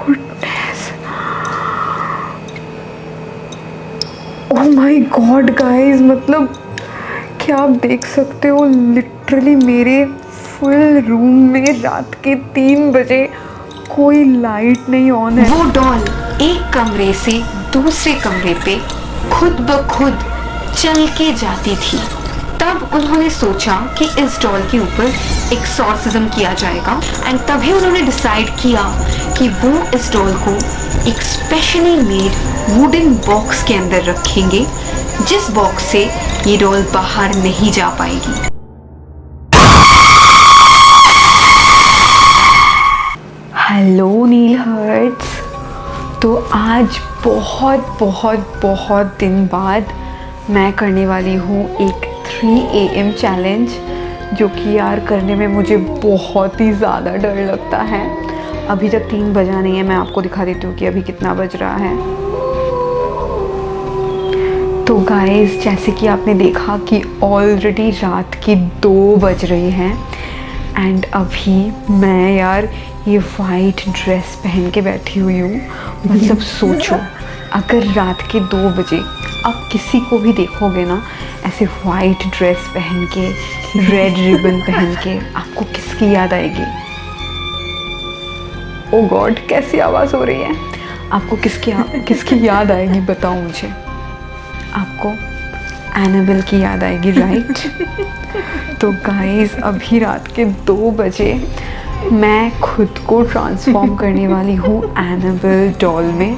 Goodness, oh my God guys, मतलब क्या आप देख सकते हो, लिटरली मेरे फुल रूम में रात के 3 बजे कोई लाइट नहीं ऑन है। वो डॉल एक कमरे से दूसरे कमरे पे खुद ब खुद चल के जाती थी। तब उन्होंने सोचा कि इस डॉल के ऊपर एक्सॉर्सिज्म किया जाएगा एंड तभी उन्होंने डिसाइड किया कि वो इस डॉल को एक स्पेशली मेड वुडन बॉक्स के अंदर रखेंगे, जिस बॉक्स से ये डॉल बाहर नहीं जा पाएगी। हेलो नील हर्ट्स, तो आज बहुत बहुत बहुत दिन बाद मैं करने वाली हूँ एक 3 AM चैलेंज, जो कि यार करने में मुझे बहुत ही ज़्यादा डर लगता है। अभी तक 3 बजा नहीं है, मैं आपको दिखा देती हूँ कि अभी कितना बज रहा है। तो गाइस, जैसे कि आपने देखा कि ऑलरेडी रात की 2 बज रही हैं एंड अभी मैं यार ये वाइट ड्रेस पहन के बैठी हुई हूँ। मतलब सोचो, अगर रात के 2 बजे आप किसी को भी देखोगे ना ऐसे वाइट ड्रेस पहन के, रेड रिबन पहन के, आपको किसकी याद आएगी? ओ गॉड, कैसी आवाज़ हो रही है? आपको किसकी याद आएगी बताओ मुझे। आपको एनाबेल की याद आएगी, राइट? तो गाइस, अभी रात के 2 बजे मैं खुद को ट्रांसफॉर्म करने वाली हूँ एनाबेल डॉल में।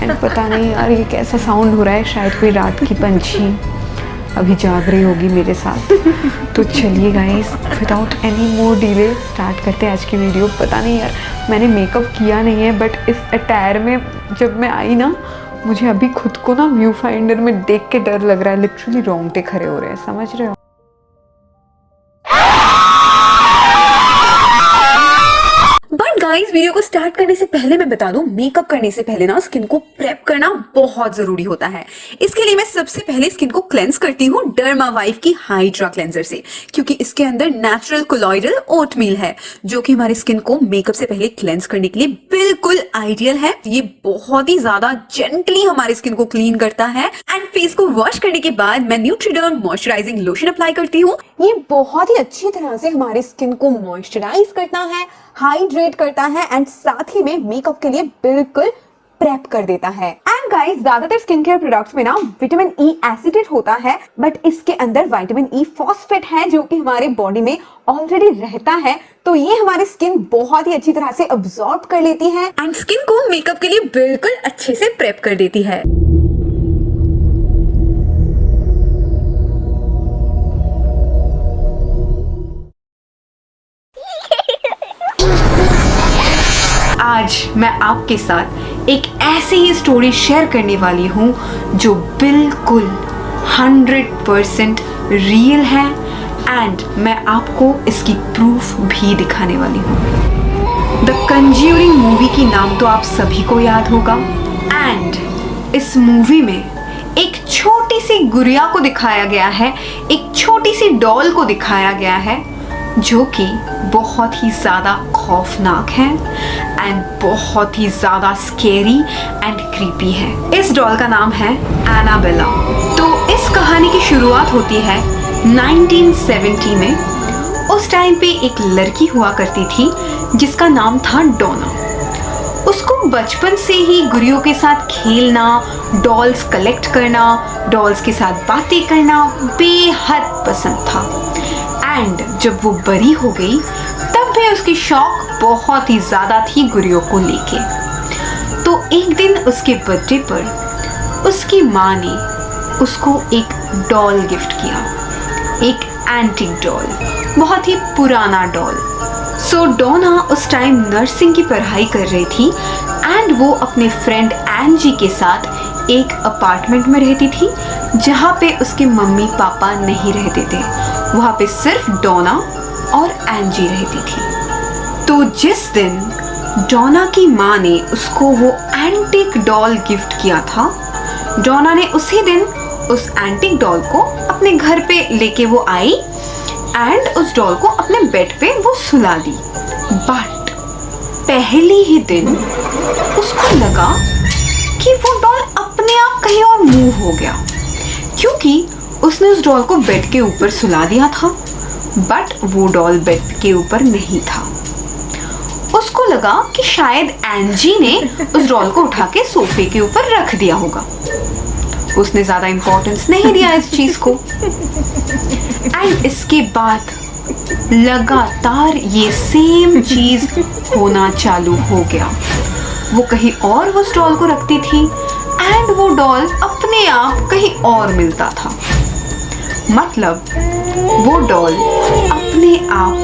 एंड पता नहीं यार ये कैसा साउंड हो रहा है, शायद कोई रात की पंछी अभी जाग रही होगी मेरे साथ। तो चलिए guys, without any more delay start करते हैं आज की वीडियो। पता नहीं यार, मैंने मेकअप किया नहीं है, बट इस अटायर में जब मैं आई ना, मुझे अभी खुद को ना व्यू फाइंडर में देख के डर लग रहा है। लिटरली रोंगटे खड़े हो रहे हैं, समझ रहे हो? गाइस, वीडियो को स्टार्ट करने से पहले मैं बता दूं, मेकअप करने से पहले ना स्किन को प्रेप करना बहुत जरूरी होता है। इसके लिए मैं सबसे पहले स्किन को क्लेंस करती हूँ डर्मावाइव की हाइड्रा क्लेंजर से, क्योंकि इसके अंदर नेचुरल कोलॉइडल ओटमील है, जो कि हमारी स्किन को मेकअप से पहले क्लेंस करने के लिए बिल्कुल आइडियल है। ये बहुत ही ज्यादा जेंटली हमारी स्किन को क्लीन करता है। एंड फेस को वॉश करने के बाद मैं न्यूट्रीडर्म मॉइस्चराइजिंग लोशन अप्लाई करती हूँ। ये बहुत ही अच्छी तरह से हमारी स्किन को मॉइस्चराइज करता है, हाइड्रेट करता है एंड साथ ही में मेकअप के लिए बिल्कुल प्रेप कर देता है। एंड गाइस, ज्यादातर स्किन केयर प्रोडक्ट्स में ना विटामिन ई एसिटेट होता है, बट इसके अंदर विटामिन ई फॉस्फेट है, जो कि हमारे बॉडी में ऑलरेडी रहता है। तो ये हमारी स्किन बहुत ही अच्छी तरह से अब्सॉर्ब कर लेती है एंड स्किन को मेकअप के लिए बिल्कुल अच्छे से प्रेप कर देती है। आज मैं आपके साथ एक ऐसी ही स्टोरी शेयर करने वाली हूँ जो बिल्कुल 100% रियल है एंड मैं आपको इसकी प्रूफ भी दिखाने वाली हूँ। द कंज्यूरिंग मूवी की नाम तो आप सभी को याद होगा एंड इस मूवी में एक छोटी सी गुड़िया को दिखाया गया है, एक छोटी सी डॉल को दिखाया गया है, जो कि बहुत ही ज़्यादा खौफनाक है एंड बहुत ही ज़्यादा स्केरी एंड क्रीपी है। इस डॉल का नाम है एनाबेला। तो इस कहानी की शुरुआत होती है 1970 में। उस टाइम पे एक लड़की हुआ करती थी जिसका नाम था डोना। उसको बचपन से ही गुड़ियों के साथ खेलना, डॉल्स कलेक्ट करना, डॉल्स के साथ बातें करना बेहद पसंद था। एंड जब वो बड़ी हो गई तब भी उसकी शौक बहुत ही ज़्यादा थी गुड़ियों को लेके। तो एक दिन उसके बर्थडे पर उसकी माँ ने उसको एक डॉल गिफ्ट किया, एक एंटीक डॉल, बहुत ही पुराना डॉल। सो डोना उस टाइम नर्सिंग की पढ़ाई कर रही थी एंड वो अपने फ्रेंड एंजी के साथ एक अपार्टमेंट में रहती थी, जहाँ पे उसके मम्मी पापा नहीं रहते थे। वहाँ पे सिर्फ डोना और एंजी रहती थी। तो जिस दिन डोना की माँ ने उसको वो एंटीक डॉल गिफ्ट किया था, डोना ने उसी दिन उस एंटीक डॉल को अपने घर पे लेके वो आई एंड उस डॉल को अपने बेड पे वो सुला दी। बट पहली ही दिन उसको लगा कि वो डॉल अपने आप कहीं और मूव हो गया, क्योंकि उसने उस डॉल को बेड के ऊपर सुला दिया था, बट वो डॉल बेड के ऊपर नहीं था। उसको लगा कि शायद एंजी ने उस डॉल को उठा के सोफे के ऊपर रख दिया होगा। उसने ज्यादा इंपॉर्टेंस नहीं दिया इस चीज को। एंड इसके बाद लगातार ये सेम चीज होना चालू हो गया। वो कहीं और उस डॉल को रखती थी एंड वो डॉल अपने आप कहीं और मिलता था। मतलब वो डॉल अपने आप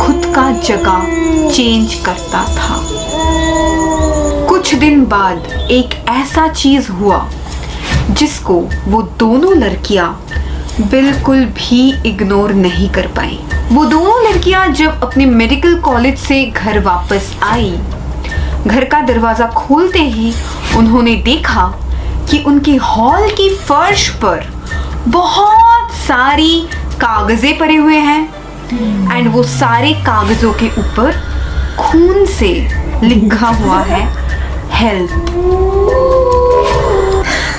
खुद का जगह चेंज करता था। कुछ दिन बाद एक ऐसा चीज हुआ जिसको वो दोनों लड़कियां बिल्कुल भी इग्नोर नहीं कर पाई। वो दोनों लड़कियां जब अपने मेडिकल कॉलेज से घर वापस आई, घर का दरवाजा खोलते ही उन्होंने देखा कि उनके हॉल की फर्श पर बहुत सारी कागजें पड़े हुए हैं एंड वो सारे कागजों के ऊपर खून से लिखा हुआ है हेल्प।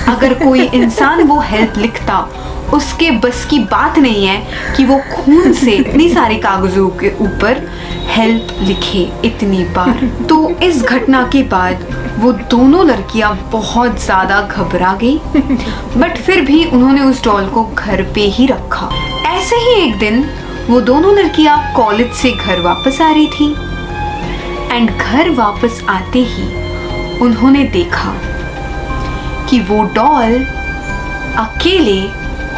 अगर कोई इंसान वो हेल्प लिखता, उसके बस की बात नहीं है कि वो खून से इतनी सारी कागजों के ऊपर हेल्प लिखे इतनी बार। तो इस घटना के बाद वो दोनों लड़कियां बहुत ज्यादा घबरा गई, बट फिर भी उन्होंने उस डॉल को घर पे ही रखा। ऐसे ही एक दिन वो दोनों लड़कियां कॉलेज से घर वापस आ रही थी एंड घर वापस आते ही उन्होंने देखा कि वो डॉल अकेले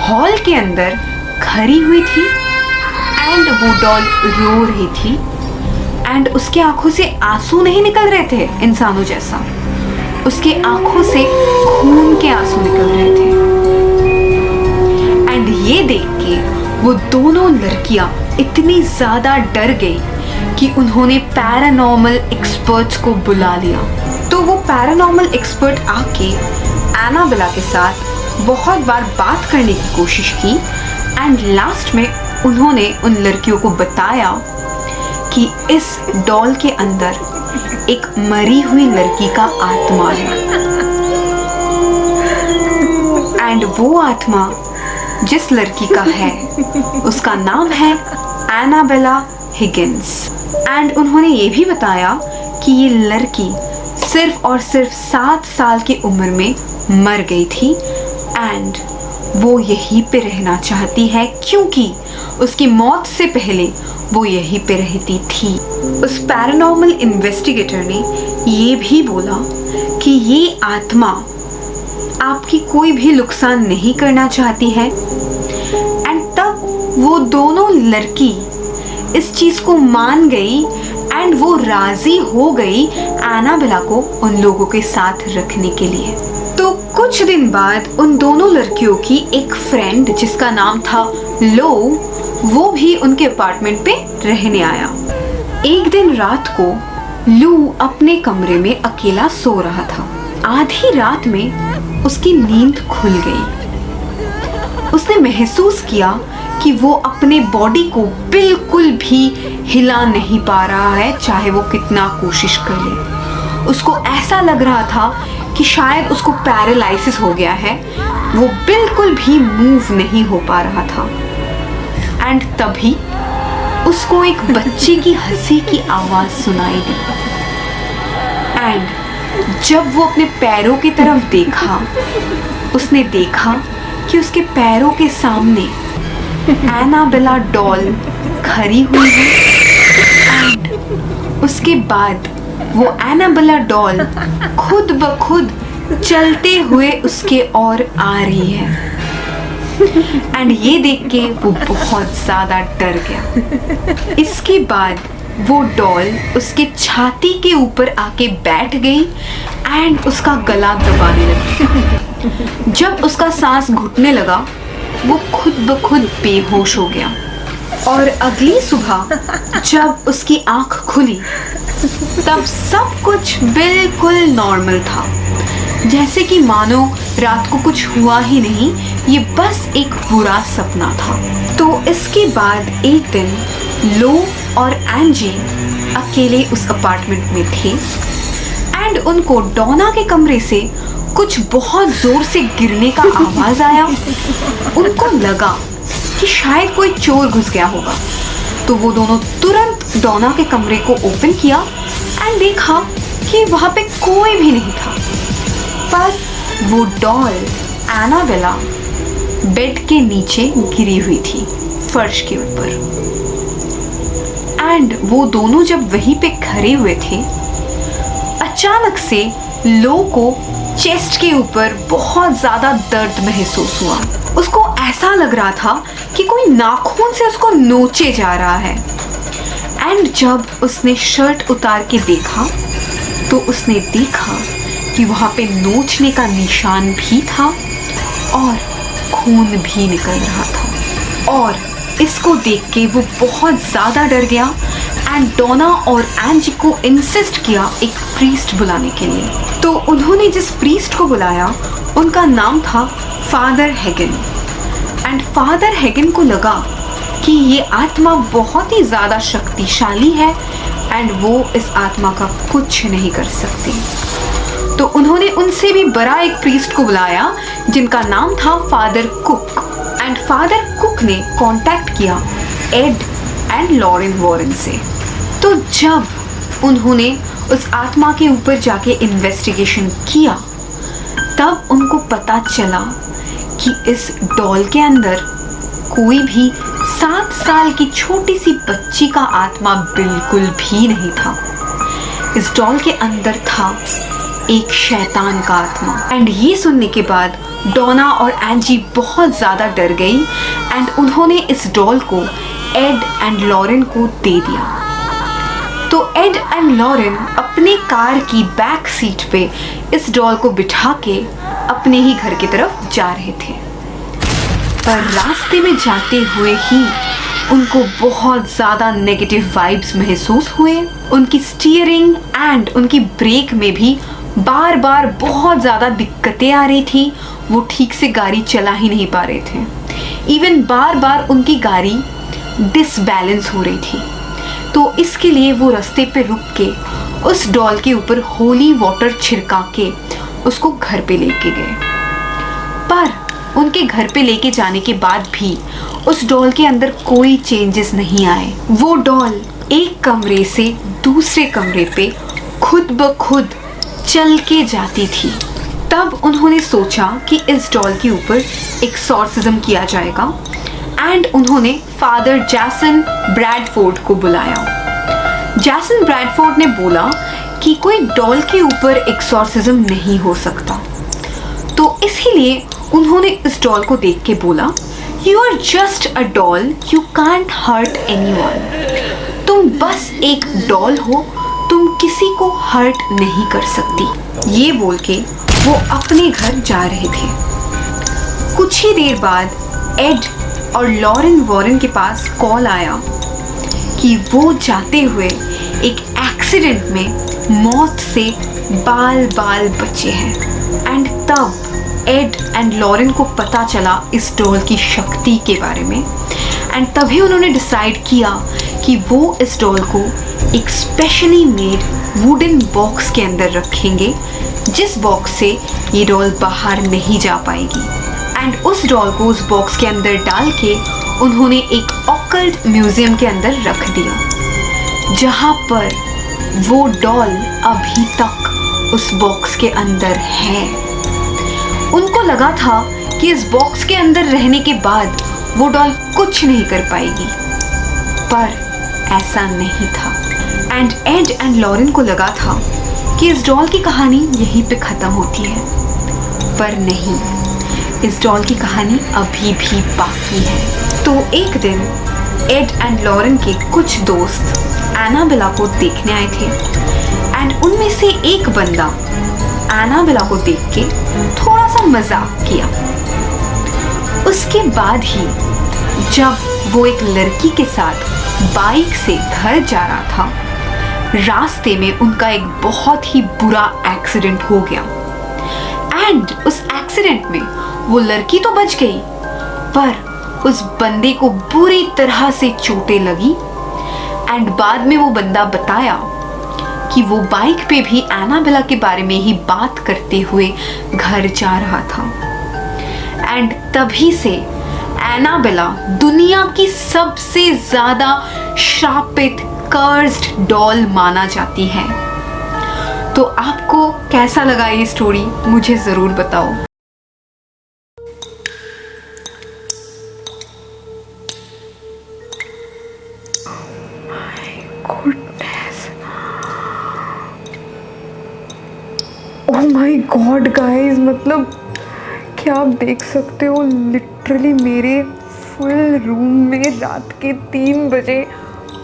हॉल के अंदर खड़ी हुई थी एंड वो डॉल रो रही थी एंड उसके आंखों से आंसू नहीं निकल रहे थे इंसानों जैसा, उसके आंखों से खून के आंसू निकल रहे थे। एंड ये देख के वो दोनों लड़कियां इतनी ज्यादा डर गई कि उन्होंने पैरानॉर्मल एक्सपर्ट्स को बुला लिया। तो वो पैरानॉर्मल एक्सपर्ट आके एनाबेला के साथ बहुत बार बात करने की कोशिश की एंड लास्ट में उन्होंने उन लड़कियों को बताया कि इस डॉल के अंदर एक मरी हुई लड़की का आत्मा है एंड वो आत्मा जिस लड़की का है उसका नाम है एनाबेला हिगिंस। एंड उन्होंने ये भी बताया कि ये लड़की सिर्फ और सिर्फ 7 साल की उम्र में मर गई थी एंड वो यहीं पे रहना चाहती है क्योंकि उसकी मौत से पहले वो यहीं पे रहती थी। उस पैरानॉर्मल इन्वेस्टिगेटर ने ये भी बोला कि ये आत्मा आपकी कोई भी नुकसान नहीं करना चाहती है एंड तब वो दोनों लड़की इस चीज को मान गई एंड वो राजी हो गई एनाबेला को उन लोगों के साथ रखने के लिए। तो कुछ दिन बाद उन दोनों लड़कियों की एक फ्रेंड जिसका नाम था लो, वो भी उनके अपार्टमेंट पे रहने आया। एक दिन रात को लू अपने कमरे में अकेला सो रहा था। आधी रात में उसकी नींद खुल गई। उसने महसूस किया कि वो अपने बॉडी को बिल्कुल भी हिला नहीं पा रहा है, चाहे वो कितना कोशिश कर ले। उसको ऐसा लग रहा था कि शायद उसको पैरालिसिस हो गया है, वो बिल्कुल भी मूव नहीं हो पा रहा था। एंड तभी उसको एक बच्चे की हंसी की आवाज सुनाई दी एंड जब वो अपने पैरों की तरफ देखा, उसने देखा कि उसके पैरों के सामने एनाबेला डॉल खड़ी हुई है एंड उसके बाद वो एनाबेला डॉल खुद ब खुद चलते हुए उसके ओर आ रही है एंड ये देख के वो बहुत ज्यादा डर गया। इसके बाद वो डॉल उसके छाती के ऊपर आके बैठ गई एंड उसका गला दबाने लगी। जब उसका सांस घुटने लगा, वो खुद ब खुद बेहोश हो गया और अगली सुबह जब उसकी आंख खुली तब सब कुछ बिल्कुल नॉर्मल था, जैसे कि मानो रात को कुछ हुआ ही नहीं, ये बस एक बुरा सपना था। तो इसके बाद एक दिन लो और एंजी अकेले उस अपार्टमेंट में थे एंड उनको डोना के कमरे से कुछ बहुत जोर से गिरने का आवाज आया। उनको लगा कि शायद कोई चोर घुस गया होगा, तो वो दोनों तुरंत डोना के कमरे को ओपन किया एंड देखा कि वहां पे कोई भी नहीं था। पर वो डॉल एनाबेला बेड के नीचे गिरी हुई थी, फर्श के ऊपर। एंड वो दोनों जब वहीं पे खड़े हुए थे, अचानक से लो को चेस्ट के ऊपर बहुत ज्यादा दर्द महसूस हुआ। उसको ऐसा लग रहा था कि कोई नाखून से उसको नोचे जा रहा है। एंड जब उसने शर्ट उतार के देखा तो उसने देखा कि वहां पे नोचने का निशान भी था और खून भी निकल रहा था। और इसको देख के वो बहुत ज़्यादा डर गया एंड डोना और एंजी को इंसिस्ट किया एक प्रीस्ट बुलाने के लिए। तो उन्होंने जिस प्रीस्ट को बुलाया उनका नाम था father Hagin. And father Hagin को लगा कि ये आत्मा बहुत ही ज़्यादा शक्तिशाली है एंड वो इस आत्मा का कुछ नहीं कर सकती। तो उन्होंने उनसे भी बड़ा एक प्रीस्ट को बुलाया जिनका नाम था father cook. And father cook ने कांटेक्ट किया एड एंड लॉरेन वॉरेन से। तो जब उन्होंने उस आत्मा के ऊपर जाके इन्वेस्टिगेशन किया, तब उनको पता चला कि इस डॉल के अंदर कोई भी 7 साल की छोटी सी बच्ची का आत्मा बिल्कुल भी नहीं था। इस डॉल के अंदर था एक शैतान का आत्मा। एंड ये सुनने के बाद डोना और एंजी बहुत ज़्यादा डर गई एंड उन्होंने इस डॉल को एड एंड लॉरेन को दे दिया। तो एड एंड लॉरेन अपने कार की बैक सीट पे इस डॉल को बिठा के अपने ही घर की तरफ जा रहे थे। पर रास्ते में जाते हुए ही उनको बहुत ज़्यादा नेगेटिव वाइब्स महसूस हुए। उनकी स्टीयरिंग एंड उनकी ब्रेक में भी बार बार बहुत ज़्यादा दिक्कतें आ रही थी। वो ठीक से गाड़ी चला ही नहीं पा रहे थे। इवन बार बार उनकी गाड़ी डिसबैलेंस हो रही थी। तो इसके लिए वो रास्ते पे रुक के उस डॉल के ऊपर होली वाटर छिड़का के उसको घर पे लेके गए। पर उनके घर पे लेके जाने के बाद भी उस डॉल के अंदर कोई चेंजेस नहीं आए। वो डॉल एक कमरे से दूसरे कमरे पे खुद ब खुद चल के जाती थी। तब उन्होंने सोचा कि इस डॉल के ऊपर एक्सॉर्सिज्म किया जाएगा एंड उन्होंने फादर जैसन ब्रैडफोर्ड को बुलाया। जैसन ब्रैडफोर्ड ने बोला कि कोई डॉल के ऊपर एक्सॉर्सिज्म नहीं हो सकता। तो इसीलिए उन्होंने इस डॉल को देख के बोला, you are just a doll, you can't hurt anyone. तुम बस एक डॉल हो, तुम किसी को हर्ट नहीं कर सकती। ये बोल के वो अपने घर जा रहे थे। कुछ ही देर बाद एड और लॉरेन वॉरेन के पास कॉल आया कि वो जाते हुए एक एक्सीडेंट में मौत से बाल बाल बचे हैं। एंड तब एड एंड लॉरेन को पता चला इस डॉल की शक्ति के बारे में। एंड तभी उन्होंने डिसाइड किया कि वो इस डॉल को एक स्पेशली मेड वुडन बॉक्स के अंदर रखेंगे, जिस बॉक्स से ये डॉल बाहर नहीं जा पाएगी। एंड उस डॉल को उस बॉक्स के अंदर डाल के उन्होंने एक ऑकल्ट म्यूजियम के अंदर रख दिया, जहाँ पर वो डॉल अभी तक उस बॉक्स के अंदर है। उनको लगा था कि इस बॉक्स के अंदर रहने के बाद वो डॉल कुछ नहीं कर पाएगी, पर ऐसा नहीं था। एंड एड एंड लॉरेन को लगा था कि इस डॉल की कहानी यहीं पे ख़त्म होती है, पर नहीं, इस डॉल की कहानी अभी भी बाकी है। तो एक दिन एड एंड लॉरेन के कुछ दोस्त एनाबेला को देखने आए थे एंड उनमें से एक बंदा एनाबेला को देख के थोड़ा सा मजाक किया। उसके बाद ही जब वो एक लड़की के साथ बाइक से घर जा रहा था, रास्ते में उनका एक बहुत ही बुरा एक्सीडेंट हो गया। एंड उस एक्सीडेंट में वो लड़की तो बच गई, पर उस बंदे को बुरी तरह से चोटें लगी। एंड बाद में वो बंदा बताया कि वो बाइक पे भी एनाबेला के बारे में ही बात करते हुए घर जा रहा था। एंड तभी से एनाबेला दुनिया की सबसे ज्यादा श्रापित कर्स्ड डॉल माना जाती है। तो आपको कैसा लगा ये स्टोरी, मुझे ज़रूर बताओ। ओह माय गॉड गाइस, मतलब क्या आप देख सकते हो, लिटरली मेरे फुल रूम में रात के 3 बजे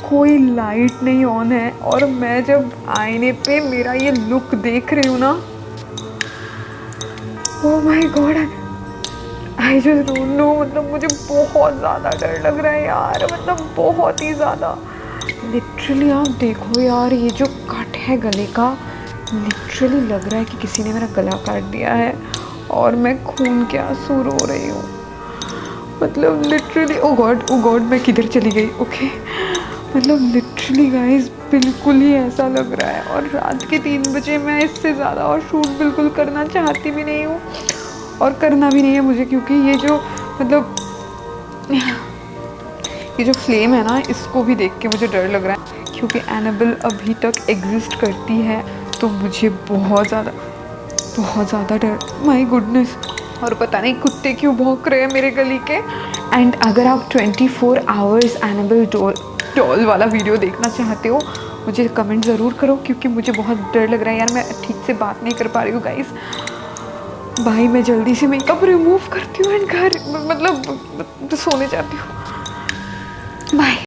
कोई लाइट नहीं ऑन है और मैं जब आईने पे मेरा ये लुक देख रही हूँ ना, oh my God, I just don't know, मतलब मुझे बहुत ज़्यादा डर लग रहा है यार, मतलब बहुत ही ज़्यादा। लिटरली आप देखो यार, ये जो कट है गले का, लिटरली लग रहा है कि किसी ने मेरा गला काट दिया है और मैं खून के आंसू रो रही हूँ। मतलब लिटरली ओ गॉड मैं किधर चली गई। ओके मतलब लिटरली गाइस बिल्कुल ही ऐसा लग रहा है और रात के 3 बजे मैं इससे ज़्यादा और शूट बिल्कुल करना चाहती भी नहीं हूँ और करना भी नहीं है मुझे, क्योंकि ये जो मतलब ये जो फ्लेम है ना, इसको भी देख के मुझे डर लग रहा है, क्योंकि एनाबेल अभी तक एग्जिस्ट करती है तो मुझे बहुत ज़्यादा डर, माय गुडनेस। और पता नहीं कुत्ते क्यों भौंक रहे हैं मेरे गली के। एंड अगर आप 24 आवर्स एनाबेल डॉल वाला वीडियो देखना चाहते हो, मुझे कमेंट ज़रूर करो, क्योंकि मुझे बहुत डर लग रहा है यार, मैं ठीक से बात नहीं कर पा रही हूँ गाइस। भाई मैं जल्दी से मेकअप रिमूव करती हूँ एंड घर मतलब सोने जाती हूँ। बाय।